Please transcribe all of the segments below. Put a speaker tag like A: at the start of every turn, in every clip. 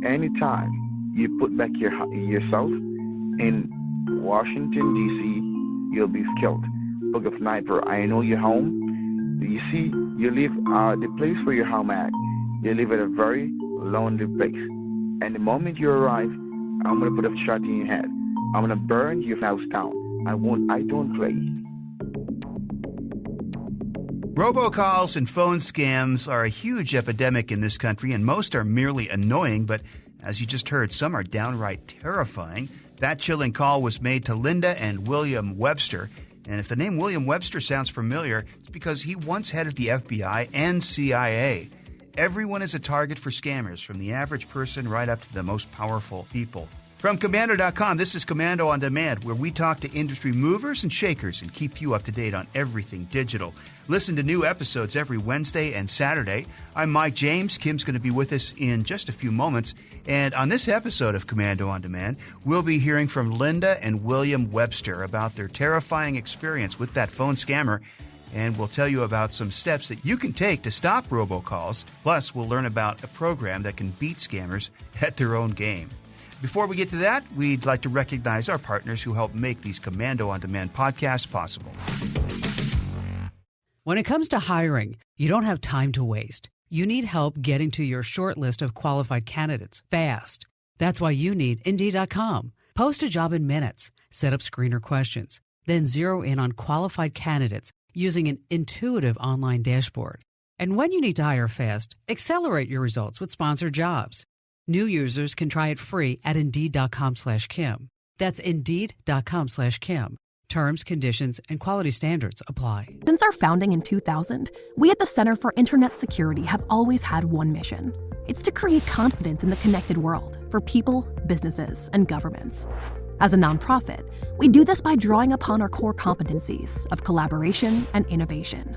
A: anytime you put back yourself in Washington, D.C., you'll be killed. Book of Sniper, I know you're home. You see, you live, the place where you're home at, you live at a very lonely place. And the moment you arrive, I'm going to put a shot in your head. I'm going to burn your house down. I don't play.
B: Robocalls and phone scams are a huge epidemic in this country, and most are merely annoying, but as you just heard, some are downright terrifying. That chilling call was made to Lynda and William Webster, and if the name William Webster sounds familiar, it's because he once headed the FBI and CIA. Everyone is a target for scammers, from the average person right up to the most powerful people. From Commando.com, this is Commando on Demand, where we talk to industry movers and shakers and keep you up to date on everything digital. Listen to new episodes every Wednesday and Saturday. I'm Mike James. Kim's going to be with us in just a few moments. And on this episode of Commando on Demand, we'll be hearing from Lynda and William Webster about their terrifying experience with that phone scammer. And we'll tell you about some steps that you can take to stop robocalls. Plus, we'll learn about a program that can beat scammers at their own game. Before we get to that, we'd like to recognize our partners who help make these Commando on Demand podcasts possible.
C: When it comes to hiring, you don't have time to waste. You need help getting to your short list of qualified candidates fast. That's why you need Indeed.com. Post a job in minutes, set up screener questions, then zero in on qualified candidates using an intuitive online dashboard. And when you need to hire fast, accelerate your results with sponsored jobs. New users can try it free at Indeed.com/Kim. That's Indeed.com/Kim. Terms, conditions, and quality standards apply.
D: Since our founding in 2000, we at the Center for Internet Security have always had one mission. It's to create confidence in the connected world for people, businesses, and governments. As a nonprofit, we do this by drawing upon our core competencies of collaboration and innovation.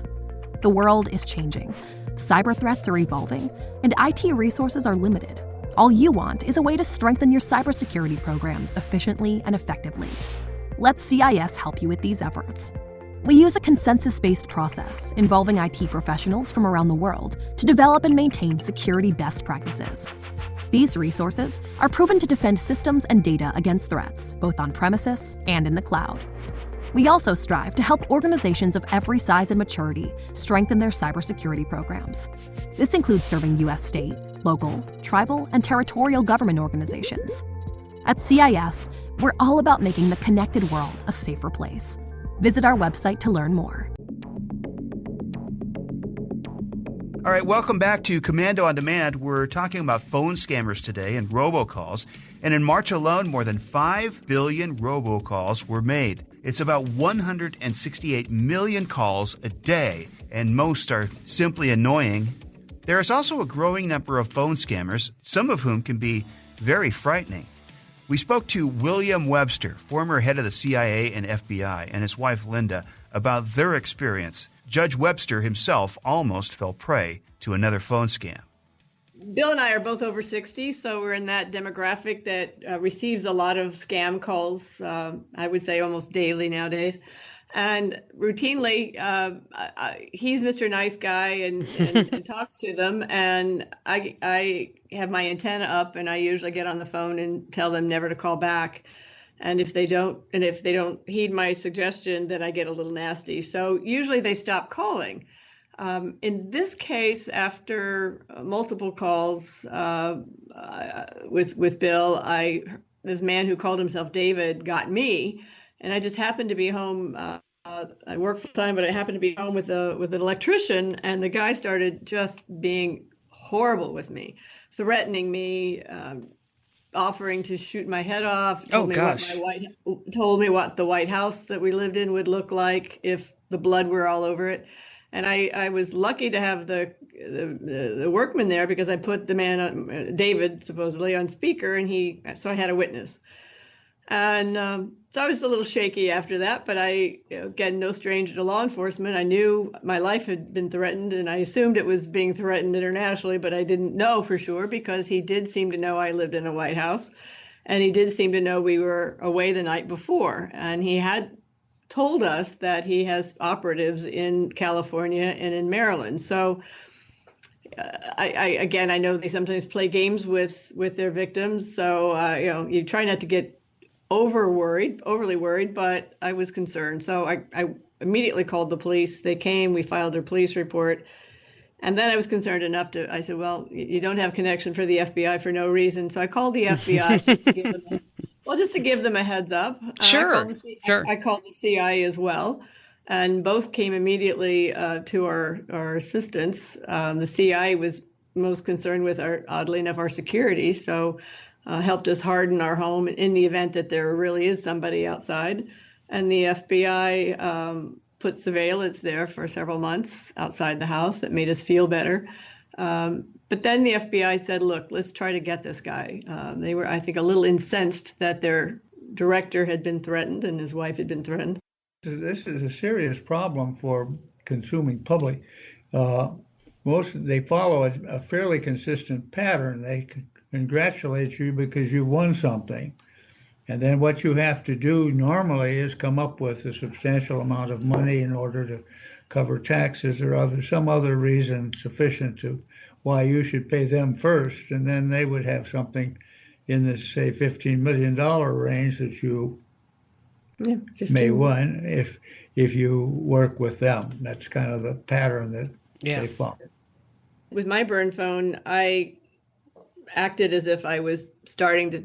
D: The world is changing. Cyber threats are evolving, and IT resources are limited. All you want is a way to strengthen your cybersecurity programs efficiently and effectively. Let CIS help you with these efforts. We use a consensus-based process involving IT professionals from around the world to develop and maintain security best practices. These resources are proven to defend systems and data against threats, both on premises and in the cloud. We also strive to help organizations of every size and maturity strengthen their cybersecurity programs. This includes serving U.S. state, local, tribal, and territorial government organizations. At CIS, we're all about making the connected world a safer place. Visit our website to learn more.
B: All right, welcome back to Commando on Demand. We're talking about phone scammers today and robocalls. And in March alone, more than 5 billion robocalls were made. It's about 168 million calls a day, and most are simply annoying. There is also a growing number of phone scammers, some of whom can be very frightening. We spoke to William Webster, former head of the CIA and FBI, and his wife Lynda about their experience. Judge Webster himself almost fell prey to another phone scam.
E: Bill and I are both over 60, so we're in that demographic that receives a lot of scam calls, I would say almost daily nowadays. And routinely, he's Mr. Nice Guy and talks to them. And I have my antenna up, and I usually get on the phone and tell them never to call back. And if they don't heed my suggestion, then I get a little nasty. So usually they stop calling. In this case, after multiple calls with Bill, this man who called himself David got me, and I just happened to be home. I work full time, but I happened to be home with an electrician, and the guy started just being horrible with me, threatening me, offering to shoot my head off. Told me what the White House that we lived in would look like if the blood were all over it. And I was lucky to have the workman there, because I put the man, David, supposedly on speaker, and so I had a witness. And so I was a little shaky after that, but again, no stranger to law enforcement. I knew my life had been threatened, and I assumed it was being threatened internationally, but I didn't know for sure, because he did seem to know I lived in a White House, and he did seem to know we were away the night before. And he had told us that he has operatives in California and in Maryland. So I know they sometimes play games with their victims. So, you try not to get overly worried, but I was concerned. So I immediately called the police. They came, we filed their police report. And then I was concerned enough I said, well, you don't have connection for the FBI for no reason. So I called the FBI just to give them a heads up.
C: Sure.
E: I called the CI as well. And both came immediately to our assistance. The CI was most concerned with oddly enough, our security. So helped us harden our home in the event that there really is somebody outside. And the FBI put surveillance there for several months outside the house that made us feel better. But then the FBI said, look, let's try to get this guy. They were, I think, a little incensed that their director had been threatened and his wife had been threatened.
F: This is a serious problem for consuming public. They follow a fairly consistent pattern. They congratulate you because you won something. And then what you have to do normally is come up with a substantial amount of money in order to cover taxes or some other reason sufficient to why you should pay them first. And then they would have something in the, say, $15 million range that you may win if you work with them. That's kind of the pattern that they follow.
E: With my burn phone, I acted as if I was starting to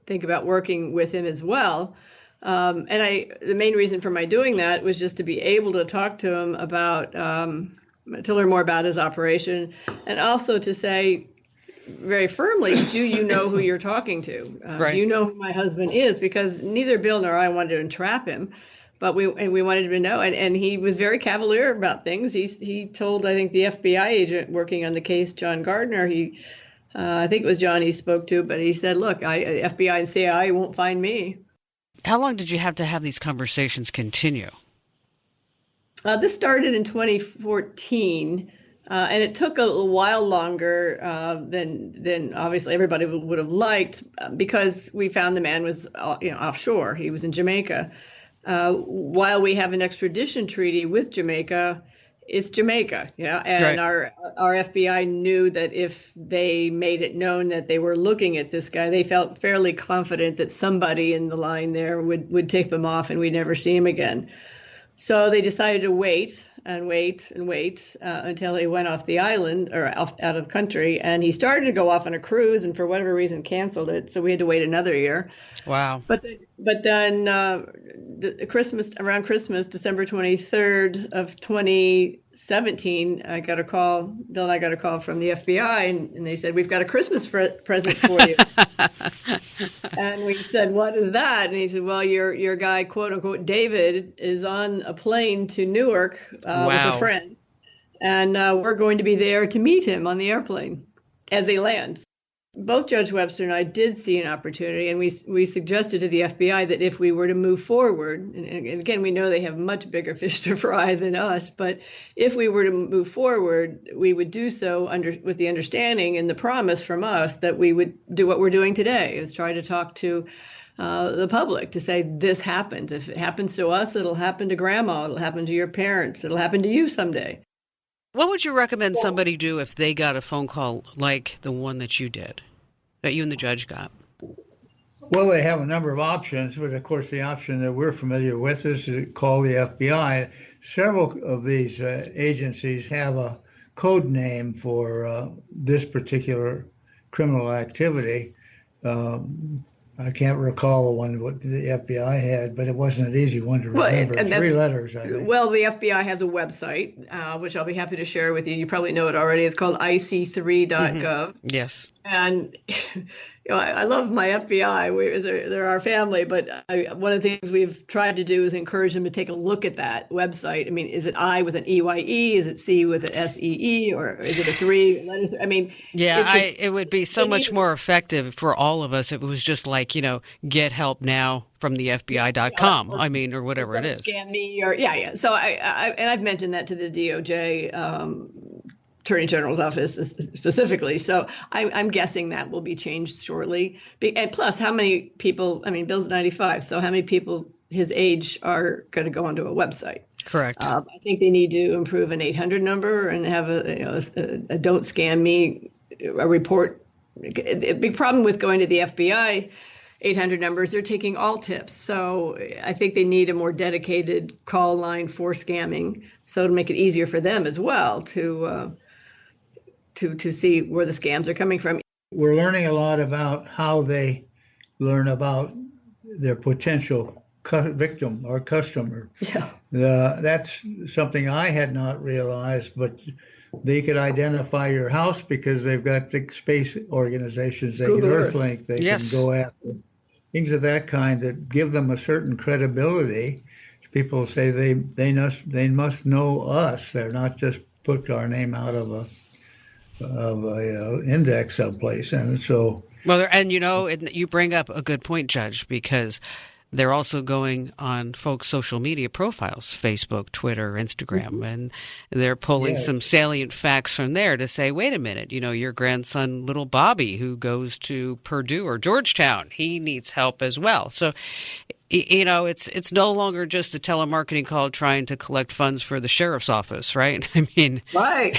E: think about working with him as well. And the main reason for my doing that was just to be able to talk to him about, to learn more about his operation, and also to say very firmly, do you know who you're talking to?
C: Right.
E: Do you know who my husband is? Because neither Bill nor I wanted to entrap him, but we wanted him to know. And he was very cavalier about things. He told, I think, the FBI agent working on the case, John Gardner, I think it was John he spoke to, but he said, look, FBI and CIA won't find me.
C: How long did you have to have these conversations continue?
E: This started in 2014, and it took a while longer than obviously everybody would have liked, because we found the man was offshore. He was in Jamaica. While we have an extradition treaty with Jamaica, it's Jamaica, and right. Our FBI knew that if they made it known that they were looking at this guy, they felt fairly confident that somebody in the line there would tip him off and we'd never see him again. So they decided to wait until he went off the island or out of country. And he started to go off on a cruise and for whatever reason canceled it. So we had to wait another year.
C: Wow.
E: But then around Christmas, December 23rd of 2017, Bill and I got a call from the FBI and they said, we've got a Christmas present for you. And we said, what is that? And he said, well, your guy, quote unquote, David, is on a plane to Newark with a friend. And we're going to be there to meet him on the airplane as they land. Both Judge Webster and I did see an opportunity, and we suggested to the FBI that if we were to move forward, and again, we know they have much bigger fish to fry than us, but if we were to move forward, we would do so with the understanding and the promise from us that we would do what we're doing today, is try to talk to the public to say this happens. If it happens to us, it'll happen to grandma, it'll happen to your parents, it'll happen to you someday.
C: What would you recommend somebody do if they got a phone call like the one that you did, that you and the judge got?
F: Well, they have a number of options, but of course the option that we're familiar with is to call the FBI. Several of these agencies have a code name for this particular criminal activity. I can't recall the one what the FBI had, but it wasn't an easy one to remember. Well, 3 letters, I think.
E: Well, the FBI has a website, which I'll be happy to share with you. You probably know it already. It's called ic3.gov.
C: Mm-hmm. Yes.
E: And I love my FBI. They're our family, but one of the things we've tried to do is encourage them to take a look at that website. I mean, is it I with an EYE? Is it C with an SEE? Or is it a 3 letters? I mean,
C: it would be so much more effective for all of us if it was just like, get help now from the FBI.com, or whatever it is.
E: Scam me or So I've mentioned that to the DOJ Attorney General's office specifically. So I'm guessing that will be changed shortly. And plus, how many people, Bill's 95, so how many people his age are going to go onto a website.
C: Correct.
E: I think they need to improve an 800 number and have a don't scam me, a report. A big problem with going to the FBI 800 numbers, they're taking all tips. So I think they need a more dedicated call line for scamming, so to make it easier for them as well to see where the scams are coming from.
F: We're learning a lot about how they learn about their potential victim or customer.
E: Yeah.
F: That's something I had not realized, but they could identify your house because they've got the space organizations. They can Earthlink. They can go after things of that kind that give them a certain credibility. People say they must know us. They're not just put our name out of a index someplace, and so. Well,
C: and you bring up a good point, Judge, because they're also going on folks' social media profiles, Facebook, Twitter, Instagram, and they're pulling some salient facts from there to say, wait a minute, your grandson, little Bobby, who goes to Purdue or Georgetown, he needs help as well. So, it's no longer just a telemarketing call trying to collect funds for the sheriff's office, right? I mean,
E: right.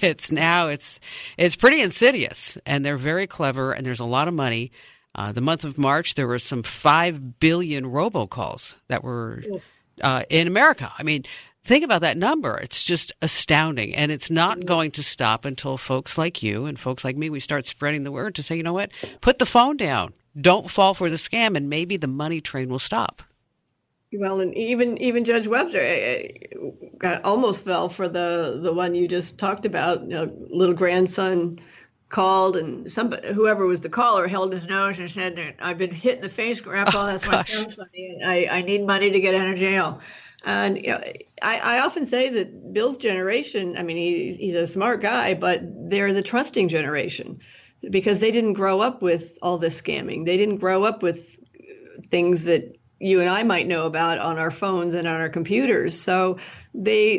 C: It's pretty insidious, and they're very clever, and there's a lot of money. The month of March, there were some 5 billion robocalls that were in America. I mean, think about that number. It's just astounding. And it's not going to stop until folks like you and folks like me, we start spreading the word to say, you know what, put the phone down. Don't fall for the scam, and maybe the money train will stop.
E: Well, and even Judge Webster almost fell for the one you just talked about. Little grandson called, and whoever was the caller held his nose and said that I've been hit in the face, Grandpa. That's my grandson, and I need money to get out of jail. And I often say that Bill's generation, I mean, he's a smart guy, but they're the trusting generation because they didn't grow up with all this scamming. They didn't grow up with things that you and I might know about on our phones and on our computers. So they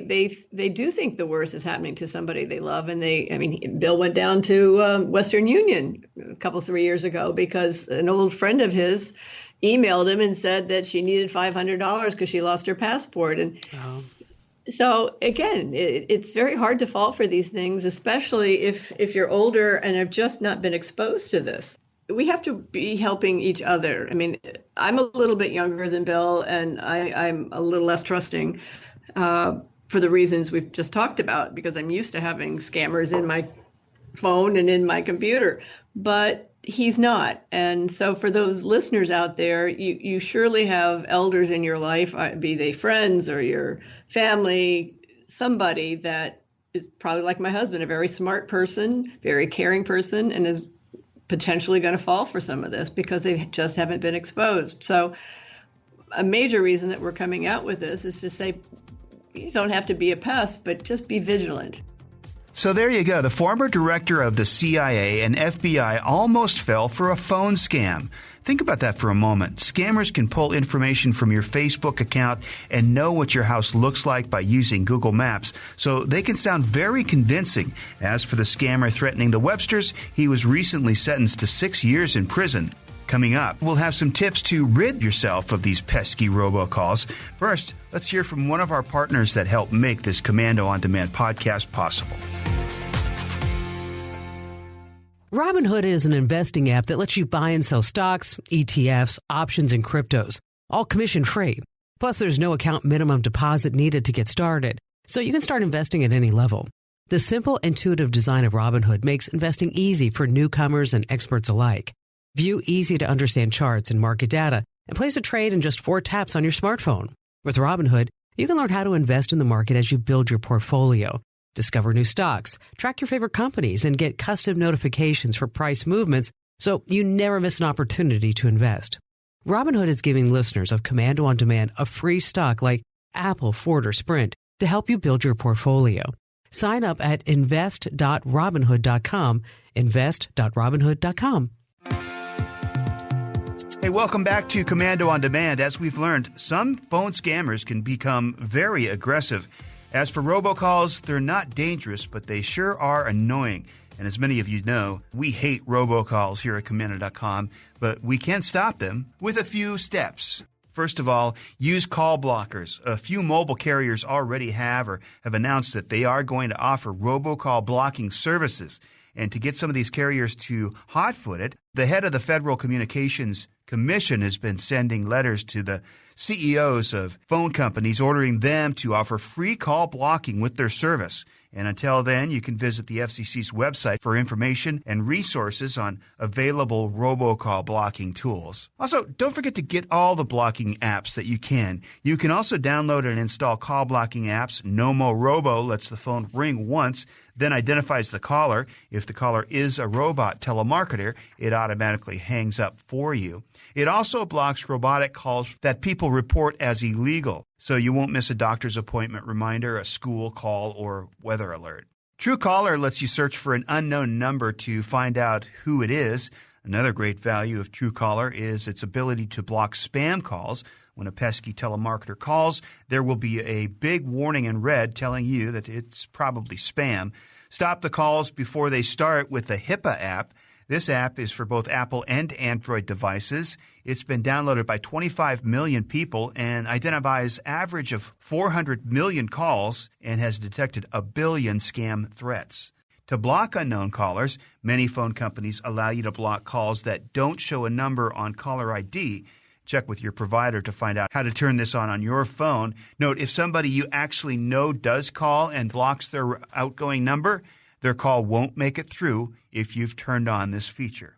E: do think the worst is happening to somebody they love. And Bill went down to Western Union a 3 years ago because an old friend of his emailed him and said that she needed $500 because she lost her passport. And so again, it's very hard to fall for these things, especially if you're older and have just not been exposed to this. We have to be helping each other. I mean, I'm a little bit younger than Bill, and I'm a little less trusting for the reasons we've just talked about, because I'm used to having scammers in my phone and in my computer. But he's not. And so for those listeners out there, you surely have elders in your life, be they friends or your family, somebody that is probably like my husband, a very smart person, very caring person, and is potentially going to fall for some of this because they just haven't been exposed. So a major reason that we're coming out with this is to say, you don't have to be a pest, but just be vigilant.
B: So there you go. The former director of the CIA and FBI almost fell for a phone scam. Think about that for a moment. Scammers can pull information from your Facebook account and know what your house looks like by using Google Maps, so they can sound very convincing. As for the scammer threatening the Websters, he was recently sentenced to 6 years in prison. Coming up, we'll have some tips to rid yourself of these pesky robocalls. First, let's hear from one of our partners that help make this Commando On Demand podcast possible.
C: Robinhood is an investing app that lets you buy and sell stocks, ETFs, options, and cryptos, all commission-free. Plus, there's no account minimum deposit needed to get started, so you can start investing at any level. The simple, intuitive design of Robinhood makes investing easy for newcomers and experts alike. View easy-to-understand charts and market data and place a trade in just 4 taps on your smartphone. With Robinhood, you can learn how to invest in the market as you build your portfolio. Discover new stocks, track your favorite companies, and get custom notifications for price movements so you never miss an opportunity to invest. Robinhood is giving listeners of Commando On Demand a free stock like Apple, Ford, or Sprint to help you build your portfolio. Sign up at invest.robinhood.com, invest.robinhood.com.
B: Hey, welcome back to Commando On Demand. As we've learned, some phone scammers can become very aggressive. As for robocalls, they're not dangerous, but they sure are annoying. And as many of you know, we hate robocalls here at Commando.com, but we can stop them with a few steps. First of all, use call blockers. A few mobile carriers already have or have announced that they are going to offer robocall blocking services. And to get some of these carriers to hot-foot it, the head of the Federal Communications Commission has been sending letters to the CEOs of phone companies ordering them to offer free call blocking with their service. And until then, you can visit the FCC's website for information and resources on available robocall blocking tools. Also, don't forget to get all the blocking apps that you can. You can also download and install call blocking apps. Nomo Robo lets the phone ring once, then identifies the caller. If the caller is a robot telemarketer, it automatically hangs up for you. It also blocks robotic calls that people report as illegal, so you won't miss a doctor's appointment reminder, a school call, or weather alert. Truecaller lets you search for an unknown number to find out who it is. Another great value of Truecaller is its ability to block spam calls. When a pesky telemarketer calls, there will be a big warning in red telling you that it's probably spam. Stop the calls before they start with the HIPAA app. This app is for both Apple and Android devices. It's been downloaded by 25 million people and identifies average of 400 million calls and has detected 1 billion scam threats. To block unknown callers, many phone companies allow you to block calls that don't show a number on caller ID. Check with your provider to find out how to turn this on your phone. Note, if somebody you actually know does call and blocks their outgoing number, their call won't make it through if you've turned on this feature.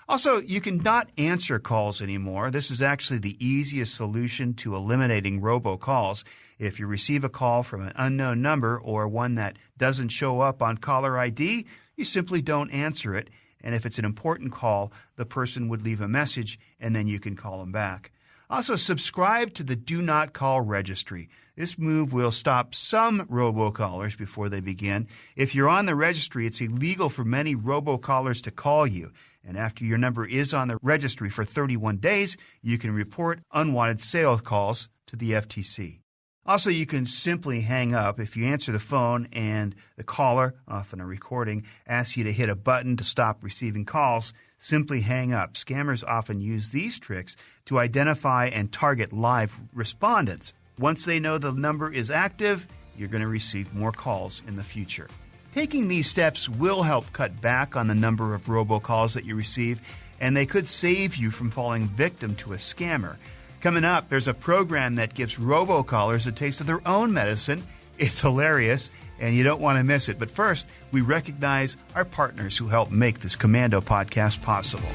B: Also, you can not answer calls anymore. This is actually the easiest solution to eliminating robocalls. If you receive a call from an unknown number or one that doesn't show up on caller ID, you simply don't answer it. And if it's an important call, the person would leave a message and then you can call them back. Also, subscribe to the Do Not Call registry. This move will stop some robocallers before they begin. If you're on the registry, it's illegal for many robocallers to call you. And after your number is on the registry for 31 days, you can report unwanted sales calls to the FTC. Also, you can simply hang up if you answer the phone and the caller, often a recording, asks you to hit a button to stop receiving calls. Simply hang up. Scammers often use these tricks to identify and target live respondents. Once they know the number is active, you're going to receive more calls in the future. Taking these steps will help cut back on the number of robocalls that you receive, and they could save you from falling victim to a scammer. Coming up, there's a program that gives robocallers a taste of their own medicine. It's hilarious, and you don't want to miss it. But first, we recognize our partners who help make this Commando podcast possible.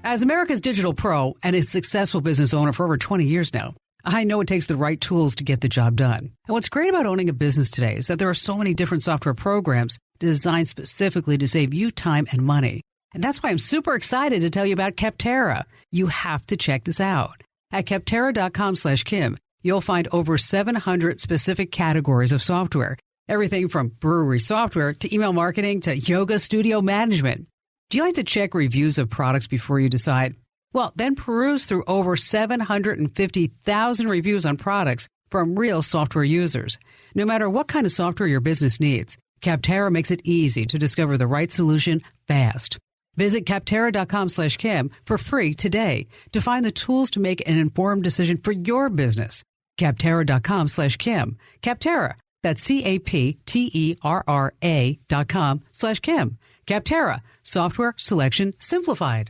C: As America's digital pro and a successful business owner for over 20 years now, I know it takes the right tools to get the job done. And what's great about owning a business today is that there are so many different software programs designed specifically to save you time and money. And that's why I'm super excited to tell you about Capterra. You have to check this out. At Capterra.com/Kim, you'll find over 700 specific categories of software. Everything from brewery software to email marketing to yoga studio management. Do you like to check reviews of products before you decide? Well, then peruse through over 750,000 reviews on products from real software users. No matter what kind of software your business needs, Capterra makes it easy to discover the right solution fast. Visit Capterra.com/Kim for free today to find the tools to make an informed decision for your business. Capterra.com/Kim. Capterra. That's CAPTERRA.com/Kim. Capterra. Software selection simplified.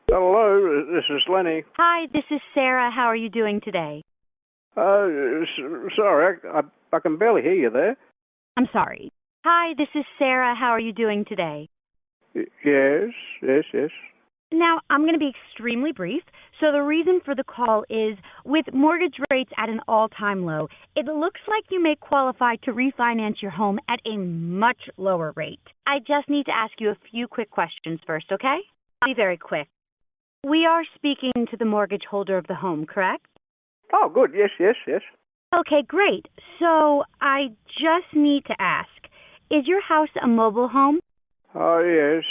G: Hello, this is Lenny.
H: Hi, this is Sarah. How are you doing today?
G: Sorry, I can barely hear you there.
H: I'm sorry. Hi, this is Sarah. How are you doing today?
G: Yes.
H: Now, I'm going to be extremely brief. So the reason for the call is with mortgage rates at an all-time low, it looks like you may qualify to refinance your home at a much lower rate. I just need to ask you a few quick questions first, okay? I'll be very quick. We are speaking to the mortgage holder of the home, correct?
G: Oh, good. Yes.
H: Okay, great. So I just need to ask, is your house a mobile home?
G: Oh, yes.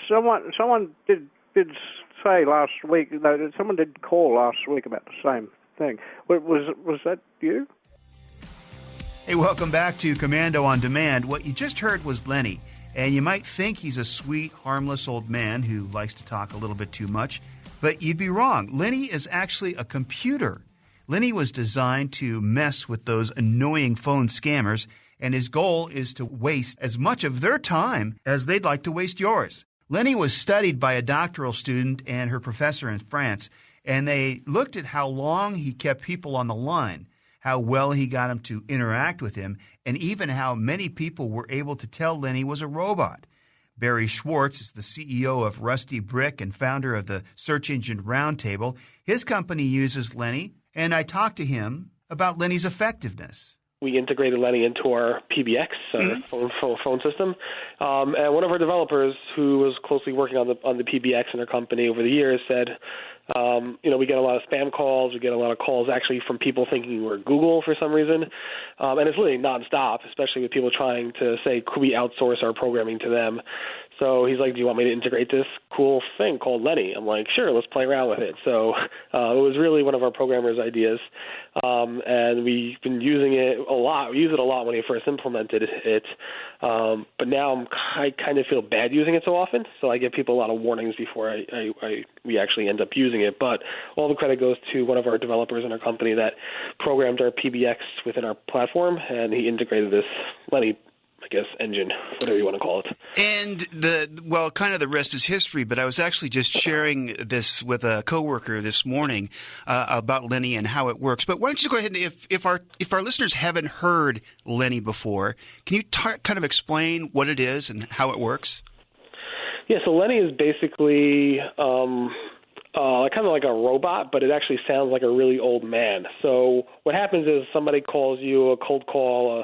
G: Someone did say last week, someone did call last week about the same thing. Was that you?
B: Hey, welcome back to Commando on Demand. What you just heard was Lenny, And you might think he's a sweet, harmless old man who likes to talk a little bit too much, but you'd be wrong. Lenny is actually a computer. Lenny was designed to mess with those annoying phone scammers, and his goal is to waste as much of their time as they'd like to waste yours. Lenny was studied by a doctoral student and her professor in France, and they looked at how long he kept people on the line, how well he got them to interact with him, and even how many people were able to tell Lenny was a robot. Barry Schwartz is the CEO of Rusty Brick and founder of the Search Engine Roundtable. His company uses Lenny, and I talked to him about Lenny's effectiveness.
I: We integrated Lenny into our PBX phone system, and one of our developers who was closely working on the PBX in our company over the years said, we get a lot of spam calls. We get a lot of calls actually from people thinking we're Google for some reason, and it's really nonstop, especially with people trying to say, could we outsource our programming to them? So he's like, do you want me to integrate this cool thing called Lenny? I'm like, sure, let's play around with it. So it was really one of our programmers' ideas, and we've been using it a lot. We used it a lot when we first implemented it, but now I kind of feel bad using it so often, so I give people a lot of warnings before we actually end up using it. But all the credit goes to one of our developers in our company that programmed our PBX within our platform, and he integrated this Lenny engine, whatever you want to call it.
B: And the rest is history, but I was actually just sharing this with a coworker this morning about Lenny and how it works. But why don't you go ahead and, if our listeners haven't heard Lenny before, can you kind of explain what it is and how it works?
I: Yeah, so Lenny is basically kind of like a robot, but it actually sounds like a really old man. So what happens is somebody calls you a cold call, a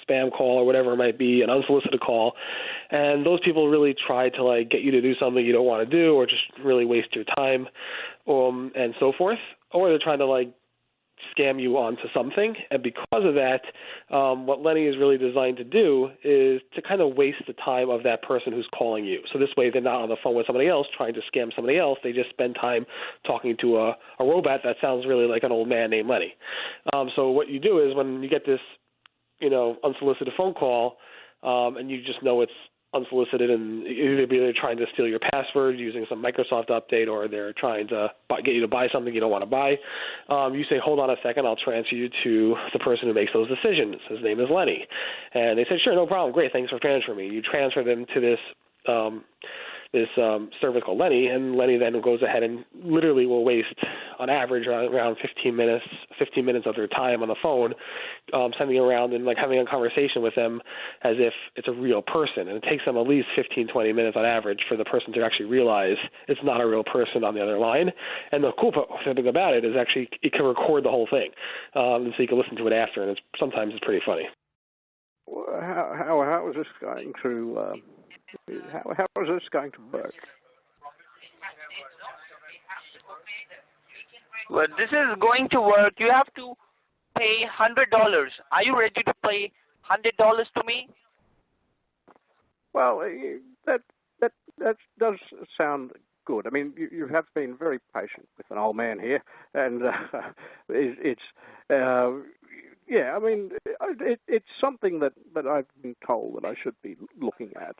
I: spam call, or whatever it might be, an unsolicited call, and those people really try to get you to do something you don't want to do, or just really waste your time, and so forth, or they're trying to scam you onto something. And because of that, what Lenny is really designed to do is to kind of waste the time of that person who's calling you. So this way they're not on the phone with somebody else trying to scam somebody else. They just spend time talking to a robot that sounds really like an old man named Lenny. So what you do is when you get this unsolicited phone call, and you just know it's unsolicited, and either they're trying to steal your password using some Microsoft update, or they're trying to get you to buy something you don't want to buy. You say, hold on a second, I'll transfer you to the person who makes those decisions. His name is Lenny. And they said, sure, no problem, great, thanks for transferring me. You transfer them to this service called Lenny, and Lenny then goes ahead and literally will waste, on average, around 15 minutes of their time on the phone, sending around and having a conversation with them as if it's a real person. And it takes them at least 15, 20 minutes on average for the person to actually realize it's not a real person on the other line. And the cool thing about it is actually it can record the whole thing, so you can listen to it after, and sometimes it's pretty funny.
G: Well, how is this going to how is this going to work?
J: Well, this is going to work. You have to pay $100. Are you ready to pay $100 to me?
G: Well, that does sound good. I mean, you have been very patient with an old man here, and it's I mean, it's something that I've been told that I should be looking at.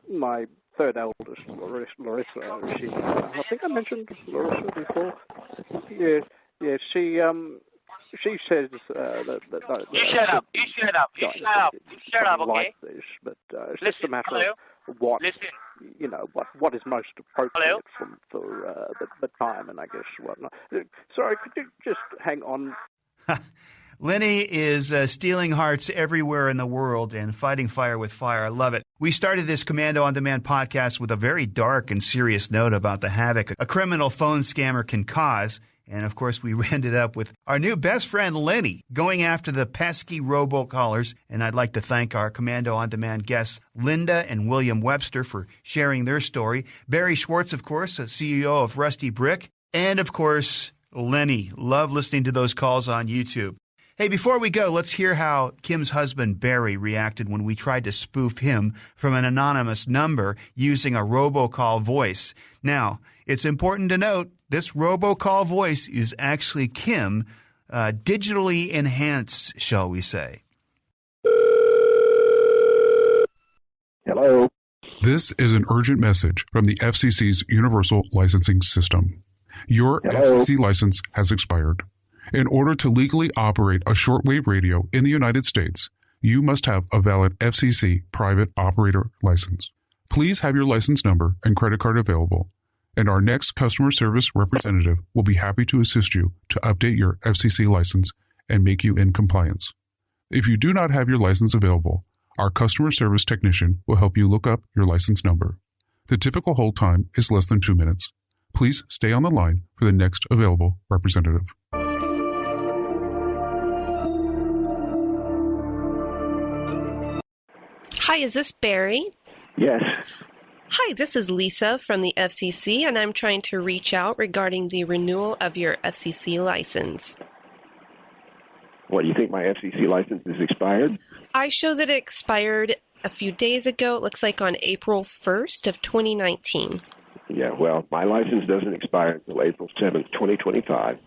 G: My third eldest, Larissa, I think I mentioned Larissa before. Yeah, she says that
J: you shut up. You shut up. You shut up. You shut up. Okay.
G: Like this, but it's just a matter of what what is most appropriate for the time, and I guess whatnot. Sorry, could you just hang on?
B: Lenny is stealing hearts everywhere in the world and fighting fire with fire. I love it. We started this Commando On Demand podcast with a very dark and serious note about the havoc a criminal phone scammer can cause. And, of course, we ended up with our new best friend, Lenny, going after the pesky robocallers. And I'd like to thank our Commando On Demand guests, Lynda and William Webster, for sharing their story. Barry Schwartz, of course, CEO of Rusty Brick. And, of course, Lenny. Love listening to those calls on YouTube. Hey, before we go, let's hear how Kim's husband, Barry, reacted when we tried to spoof him from an anonymous number using a robocall voice. Now, it's important to note this robocall voice is actually Kim, digitally enhanced, shall we say.
K: This is an urgent message from the FCC's Universal Licensing System. Your FCC license has expired. In order to legally operate a shortwave radio in the United States, you must have a valid FCC private operator license. Please have your license number and credit card available, and our next customer service representative will be happy to assist you to update your FCC license and make you in compliance. If you do not have your license available, our customer service technician will help you look up your license number. The typical hold time is less than 2 minutes. Please stay on the line for the next available representative.
L: Hi, is this Barry?
M: Yes.
L: Hi, this is Lisa from the FCC, and I'm trying to reach out regarding the renewal of your FCC license.
M: What, do you think my FCC license is expired?
L: I show that it expired a few days ago. It looks like on April 1st of 2019.
M: Yeah, well, my license doesn't expire until April 7th, 2025,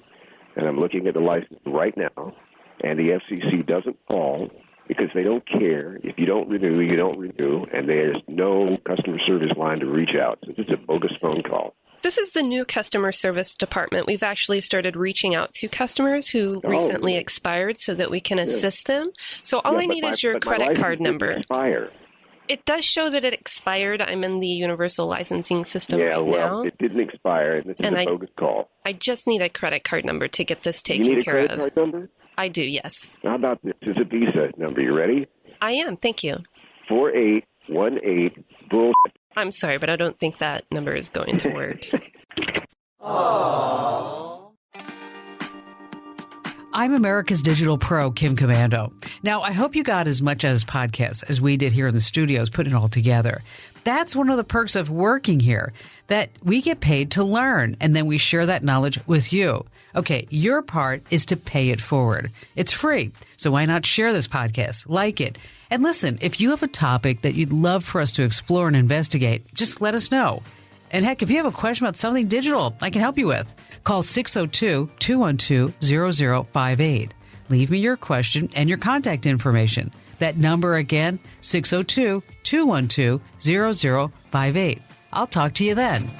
M: and I'm looking at the license right now, and the FCC doesn't fall because they don't care. If you don't renew, you don't renew, and there's no customer service line to reach out. So it's a bogus phone call.
L: This is the new customer service department. We've actually started reaching out to customers who recently expired so that we can assist them. So all I need is your credit card number.
M: Expire.
L: It does show that it expired. I'm in the Universal Licensing System right now.
M: It didn't expire, and this is a bogus call.
L: I just need a credit card number to get this taken
M: care of.
L: You need a credit
M: card number?
L: I do, yes.
M: How about this? This is a Visa number. You ready?
L: I am, thank you.
M: 4818 bull.
L: I'm sorry, but I don't think that number is going to work.
C: I'm America's Digital Pro, Kim Commando. Now, I hope you got as much as podcasts as we did here in the studios, putting it all together. That's one of the perks of working here, that we get paid to learn, and then we share that knowledge with you. Okay, your part is to pay it forward. It's free, so why not share this podcast, like it? And listen, if you have a topic that you'd love for us to explore and investigate, just let us know. And heck, if you have a question about something digital I can help you with, call 602-212-0058. Leave me your question and your contact information. That number again, 602-212-0058. I'll talk to you then.